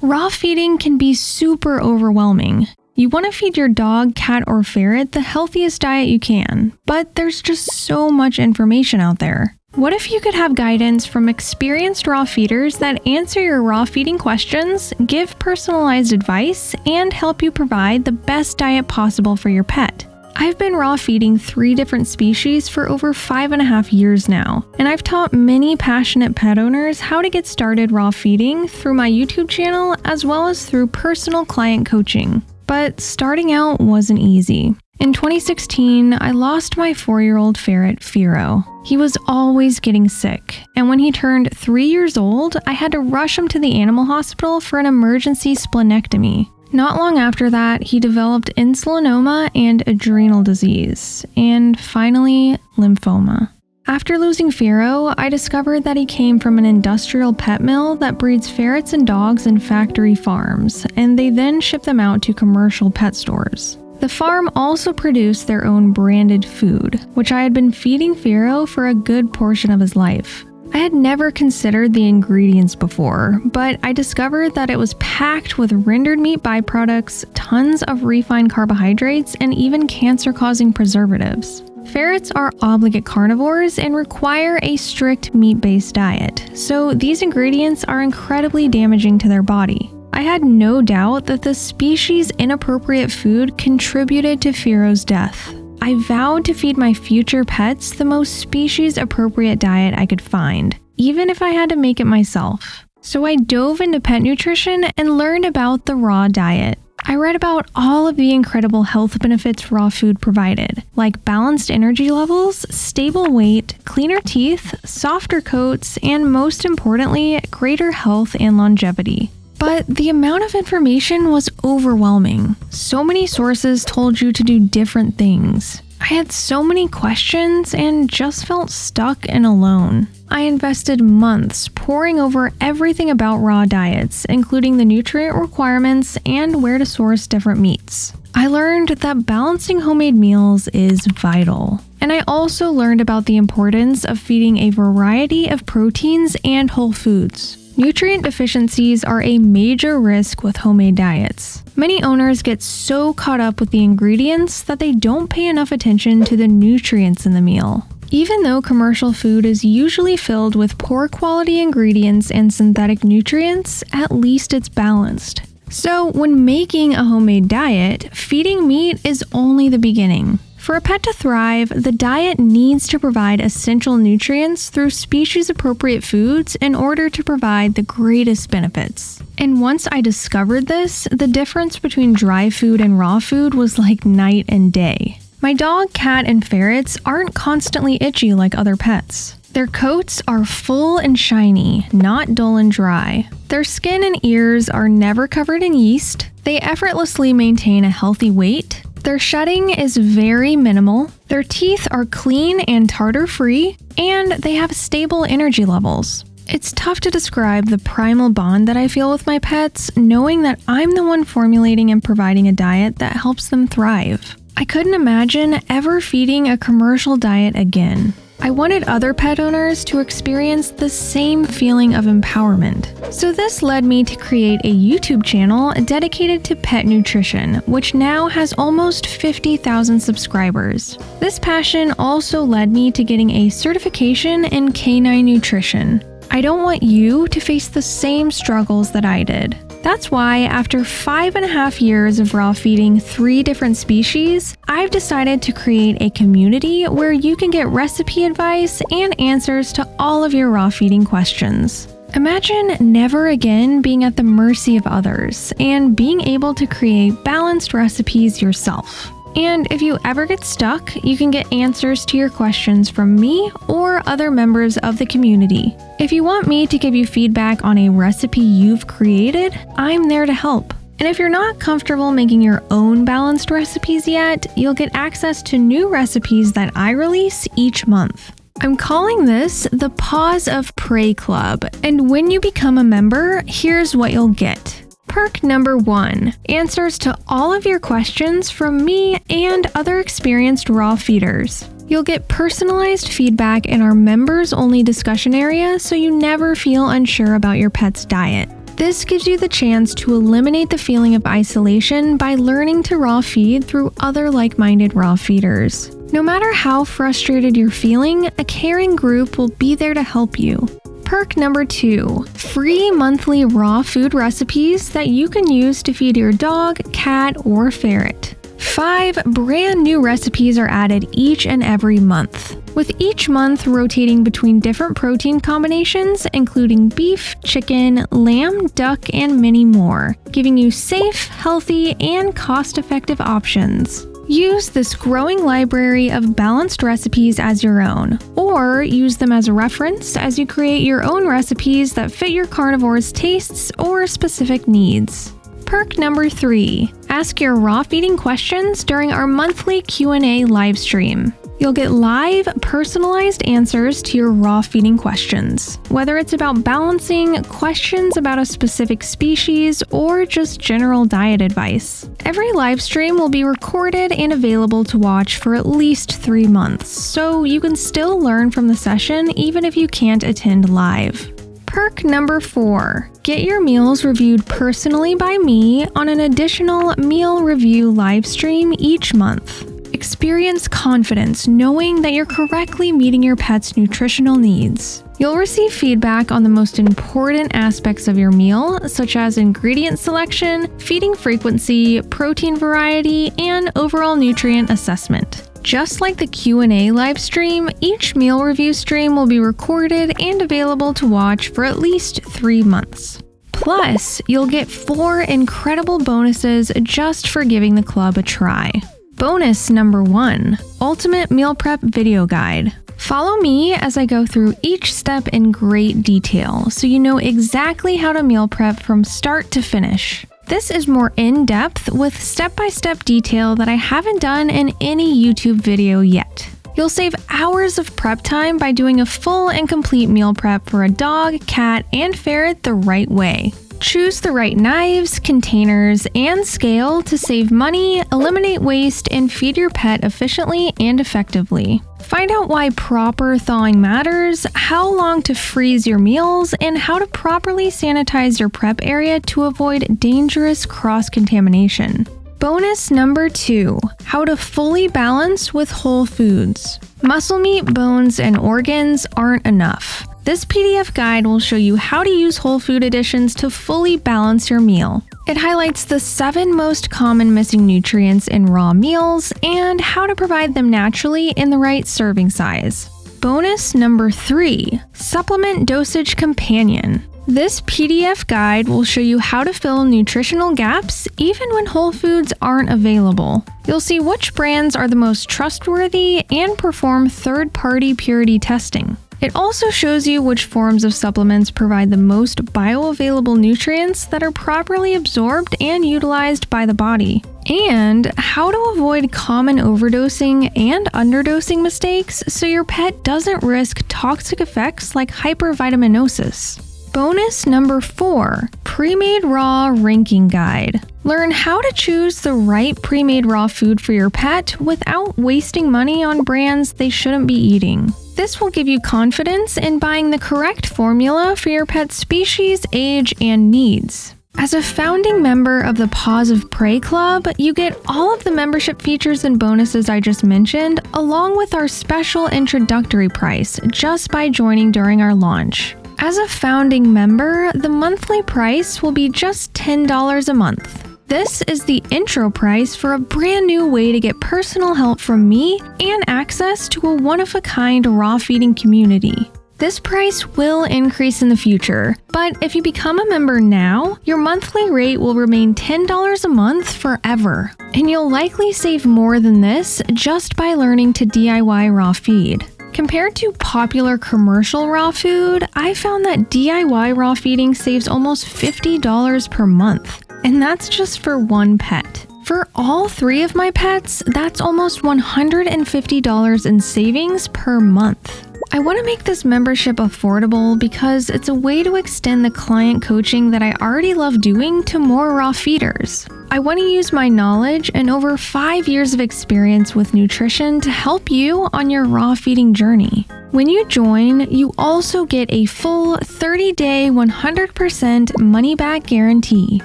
Raw feeding can be super overwhelming. You want to feed your dog, cat, or ferret the healthiest diet you can, but there's just so much information out there. What if you could have guidance from experienced raw feeders that answer your raw feeding questions, give personalized advice, and help you provide the best diet possible for your pet? I've been raw feeding 3 different species for over 5.5 years now, and I've taught many passionate pet owners how to get started raw feeding through my YouTube channel as well as through personal client coaching. But starting out wasn't easy. In 2016, I lost my 4-year-old ferret, Firo. He was always getting sick, and when he turned 3 years old, I had to rush him to the animal hospital for an emergency splenectomy. Not long after that, he developed insulinoma and adrenal disease, and finally, lymphoma. After losing Firo, I discovered that he came from an industrial pet mill that breeds ferrets and dogs in factory farms, and they then ship them out to commercial pet stores. The farm also produced their own branded food, which I had been feeding Firo for a good portion of his life. I had never considered the ingredients before, but I discovered that it was packed with rendered meat byproducts, tons of refined carbohydrates, and even cancer-causing preservatives. Ferrets are obligate carnivores and require a strict meat-based diet, so these ingredients are incredibly damaging to their body. I had no doubt that the species inappropriate food contributed to Firo's death. I vowed to feed my future pets the most species-appropriate diet I could find, even if I had to make it myself. So I dove into pet nutrition and learned about the raw diet. I read about all of the incredible health benefits raw food provided, like balanced energy levels, stable weight, cleaner teeth, softer coats, and most importantly, greater health and longevity. But the amount of information was overwhelming. So many sources told you to do different things. I had so many questions and just felt stuck and alone. I invested months poring over everything about raw diets, including the nutrient requirements and where to source different meats. I learned that balancing homemade meals is vital. And I also learned about the importance of feeding a variety of proteins and whole foods. Nutrient deficiencies are a major risk with homemade diets. Many owners get so caught up with the ingredients that they don't pay enough attention to the nutrients in the meal. Even though commercial food is usually filled with poor quality ingredients and synthetic nutrients, at least it's balanced. So when making a homemade diet, feeding meat is only the beginning. For a pet to thrive, the diet needs to provide essential nutrients through species-appropriate foods in order to provide the greatest benefits. And once I discovered this, the difference between dry food and raw food was like night and day. My dog, cat, and ferrets aren't constantly itchy like other pets. Their coats are full and shiny, not dull and dry. Their skin and ears are never covered in yeast. They effortlessly maintain a healthy weight. Their shedding is very minimal, their teeth are clean and tartar-free, and they have stable energy levels. It's tough to describe the primal bond that I feel with my pets, knowing that I'm the one formulating and providing a diet that helps them thrive. I couldn't imagine ever feeding a commercial diet again. I wanted other pet owners to experience the same feeling of empowerment. So this led me to create a YouTube channel dedicated to pet nutrition, which now has almost 50,000 subscribers. This passion also led me to getting a certification in canine nutrition. I don't want you to face the same struggles that I did. That's why, after 5.5 years of raw feeding 3 different species, I've decided to create a community where you can get recipe advice and answers to all of your raw feeding questions. Imagine never again being at the mercy of others and being able to create balanced recipes yourself. And if you ever get stuck, you can get answers to your questions from me or other members of the community. If you want me to give you feedback on a recipe you've created, I'm there to help. And if you're not comfortable making your own balanced recipes yet, you'll get access to new recipes that I release each month. I'm calling this the Paws of Prey Club, and when you become a member, here's what you'll get. Perk number 1, answers to all of your questions from me and other experienced raw feeders. You'll get personalized feedback in our members-only discussion area so you never feel unsure about your pet's diet. This gives you the chance to eliminate the feeling of isolation by learning to raw feed through other like-minded raw feeders. No matter how frustrated you're feeling, a caring group will be there to help you. Perk number 2, free monthly raw food recipes that you can use to feed your dog, cat, or ferret. 5 brand new recipes are added each and every month, with each month rotating between different protein combinations, including beef, chicken, lamb, duck, and many more, giving you safe, healthy, and cost-effective options. Use this growing library of balanced recipes as your own, or use them as a reference as you create your own recipes that fit your carnivore's tastes or specific needs. Perk number 3, ask your raw feeding questions during our monthly Q&A live stream. You'll get live, personalized answers to your raw feeding questions, whether it's about balancing, questions about a specific species, or just general diet advice. Every live stream will be recorded and available to watch for at least 3 months, so you can still learn from the session even if you can't attend live. Perk number 4, get your meals reviewed personally by me on an additional meal review live stream each month. Experience confidence knowing that you're correctly meeting your pet's nutritional needs. You'll receive feedback on the most important aspects of your meal, such as ingredient selection, feeding frequency, protein variety, and overall nutrient assessment. Just like the Q&A live stream, each meal review stream will be recorded and available to watch for at least 3 months. Plus, you'll get 4 incredible bonuses just for giving the club a try. Bonus number 1, Ultimate Meal Prep Video Guide. Follow me as I go through each step in great detail so you know exactly how to meal prep from start to finish. This is more in-depth with step-by-step detail that I haven't done in any YouTube video yet. You'll save hours of prep time by doing a full and complete meal prep for a dog, cat, and ferret the right way. Choose the right knives, containers, and scale to save money, eliminate waste, and feed your pet efficiently and effectively. Find out why proper thawing matters, how long to freeze your meals, and how to properly sanitize your prep area to avoid dangerous cross-contamination. Bonus number 2, how to fully balance with whole foods. Muscle meat, bones, and organs aren't enough. This PDF guide will show you how to use whole food additions to fully balance your meal. It highlights the 7 most common missing nutrients in raw meals and how to provide them naturally in the right serving size. Bonus number 3, Supplement Dosage Companion. This PDF guide will show you how to fill nutritional gaps even when whole foods aren't available. You'll see which brands are the most trustworthy and perform third-party purity testing. It also shows you which forms of supplements provide the most bioavailable nutrients that are properly absorbed and utilized by the body, and how to avoid common overdosing and underdosing mistakes so your pet doesn't risk toxic effects like hypervitaminosis. Bonus number 4, Pre-Made Raw Ranking Guide. Learn how to choose the right pre-made raw food for your pet without wasting money on brands they shouldn't be eating. This will give you confidence in buying the correct formula for your pet's species, age, and needs. As a founding member of the Paws of Prey Club, you get all of the membership features and bonuses I just mentioned, along with our special introductory price just by joining during our launch. As a founding member, the monthly price will be just $10 a month. This is the intro price for a brand new way to get personal help from me and access to a one-of-a-kind raw feeding community. This price will increase in the future, but if you become a member now, your monthly rate will remain $10 a month forever, and you'll likely save more than this just by learning to DIY raw feed. Compared to popular commercial raw food, I found that DIY raw feeding saves almost $50 per month, and that's just for one pet. For all 3 of my pets, that's almost $150 in savings per month. I want to make this membership affordable because it's a way to extend the client coaching that I already love doing to more raw feeders. I want to use my knowledge and over 5 years of experience with nutrition to help you on your raw feeding journey. When you join, you also get a full 30-day 100% money-back guarantee.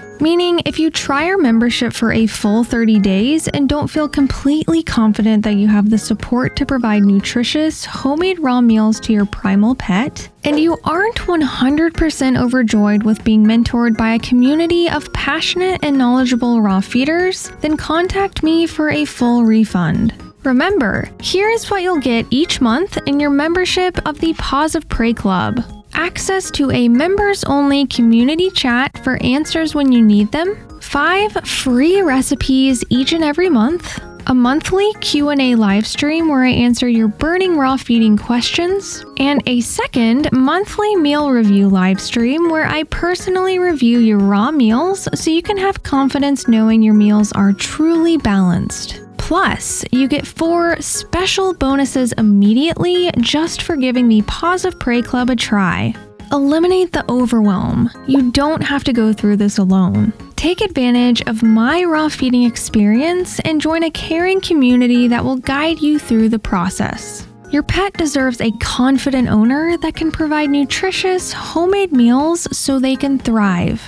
Meaning, if you try our membership for a full 30 days and don't feel completely confident that you have the support to provide nutritious, homemade raw meals to your primal pet, and you aren't 100% overjoyed with being mentored by a community of passionate and knowledgeable raw feeders, then contact me for a full refund. Remember, here is what you'll get each month in your membership of the Paws of Prey Club. Access to a members-only community chat for answers when you need them, 5 free recipes each and every month, a monthly Q&A live stream where I answer your burning raw feeding questions, and a second monthly meal review live stream where I personally review your raw meals so you can have confidence knowing your meals are truly balanced. Plus, you get 4 special bonuses immediately just for giving the Paws of Prey Club a try. Eliminate the overwhelm. You don't have to go through this alone. Take advantage of my raw feeding experience and join a caring community that will guide you through the process. Your pet deserves a confident owner that can provide nutritious, homemade meals so they can thrive.